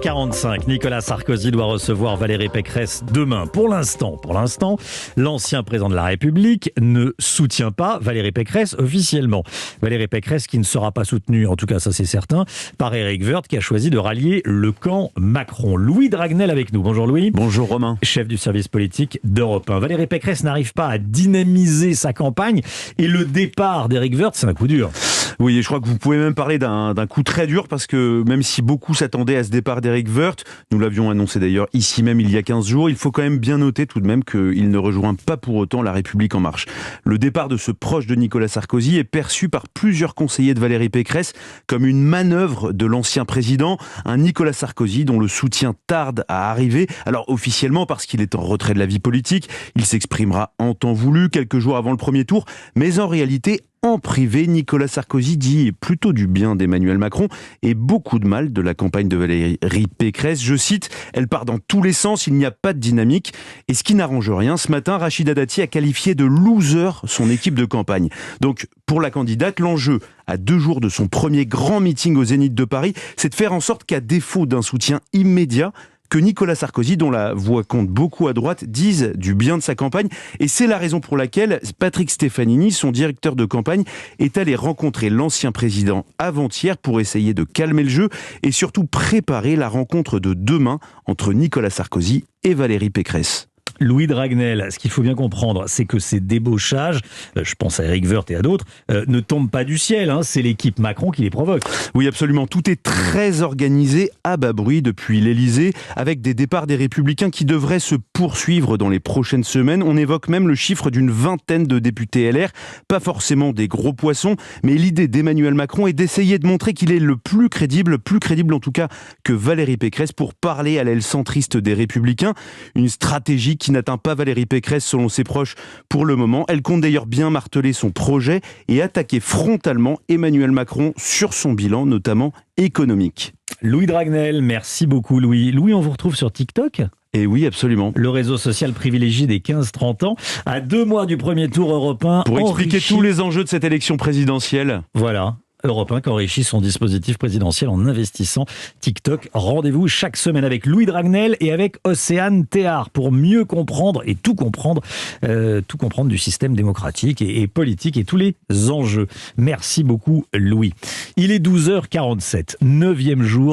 45, Nicolas Sarkozy doit recevoir Valérie Pécresse demain. Pour l'instant, l'ancien président de la République ne soutient pas Valérie Pécresse officiellement. Valérie Pécresse qui ne sera pas soutenue, en tout cas ça c'est certain, par Éric Woerth qui a choisi de rallier le camp Macron. Louis Dragnel avec nous. Bonjour Louis. Bonjour Romain. Chef du service politique d'Europe 1. Valérie Pécresse n'arrive pas à dynamiser sa campagne et le départ d'Éric Woerth, c'est un coup dur. Oui, et je crois que vous pouvez même parler d'un coup très dur parce que même si beaucoup s'attendaient à ce départ d'Éric Woerth, nous l'avions annoncé d'ailleurs ici même il y a 15 jours, il faut quand même bien noter tout de même qu'il ne rejoint pas pour autant La République En Marche. Le départ de ce proche de Nicolas Sarkozy est perçu par plusieurs conseillers de Valérie Pécresse comme une manœuvre de l'ancien président, un Nicolas Sarkozy dont le soutien tarde à arriver. Alors officiellement parce qu'il est en retrait de la vie politique, il s'exprimera en temps voulu quelques jours avant le premier tour, mais en réalité en privé, Nicolas Sarkozy dit plutôt du bien d'Emmanuel Macron et beaucoup de mal de la campagne de Valérie Pécresse. Je cite, « Elle part dans tous les sens, il n'y a pas de dynamique ». Et ce qui n'arrange rien, ce matin, Rachida Dati a qualifié de « loser » son équipe de campagne. Donc, pour la candidate, l'enjeu, à 2 jours de son premier grand meeting au Zénith de Paris, c'est de faire en sorte qu'à défaut d'un soutien immédiat, que Nicolas Sarkozy, dont la voix compte beaucoup à droite, dise du bien de sa campagne. Et c'est la raison pour laquelle Patrick Stefanini, son directeur de campagne, est allé rencontrer l'ancien président avant-hier pour essayer de calmer le jeu et surtout préparer la rencontre de demain entre Nicolas Sarkozy et Valérie Pécresse. Louis Dragnel, ce qu'il faut bien comprendre, c'est que ces débauchages, je pense à Éric Woerth et à d'autres, ne tombent pas du ciel, hein, c'est l'équipe Macron qui les provoque. Oui, absolument. Tout est très organisé à bas bruit depuis l'Elysée, avec des départs des Républicains qui devraient se poursuivre dans les prochaines semaines. On évoque même le chiffre d'une vingtaine de députés LR, pas forcément des gros poissons, mais l'idée d'Emmanuel Macron est d'essayer de montrer qu'il est le plus crédible en tout cas que Valérie Pécresse pour parler à l'aile centriste des Républicains. Une stratégie qui n'atteint pas Valérie Pécresse selon ses proches pour le moment. Elle compte d'ailleurs bien marteler son projet et attaquer frontalement Emmanuel Macron sur son bilan, notamment économique. Louis Dragnel, merci beaucoup Louis. Louis, on vous retrouve sur TikTok ? Et oui, absolument. Le réseau social privilégié des 15-30 ans, à 2 mois du premier tour européen. Pour expliquer tous les enjeux de cette élection présidentielle. Voilà. Europe 1 qui enrichit son dispositif présidentiel en investissant TikTok. Rendez-vous chaque semaine avec Louis Dragnel et avec Océane Théard pour mieux comprendre et tout comprendre du système démocratique et politique et tous les enjeux. Merci beaucoup Louis. Il est 12h47, 9e jour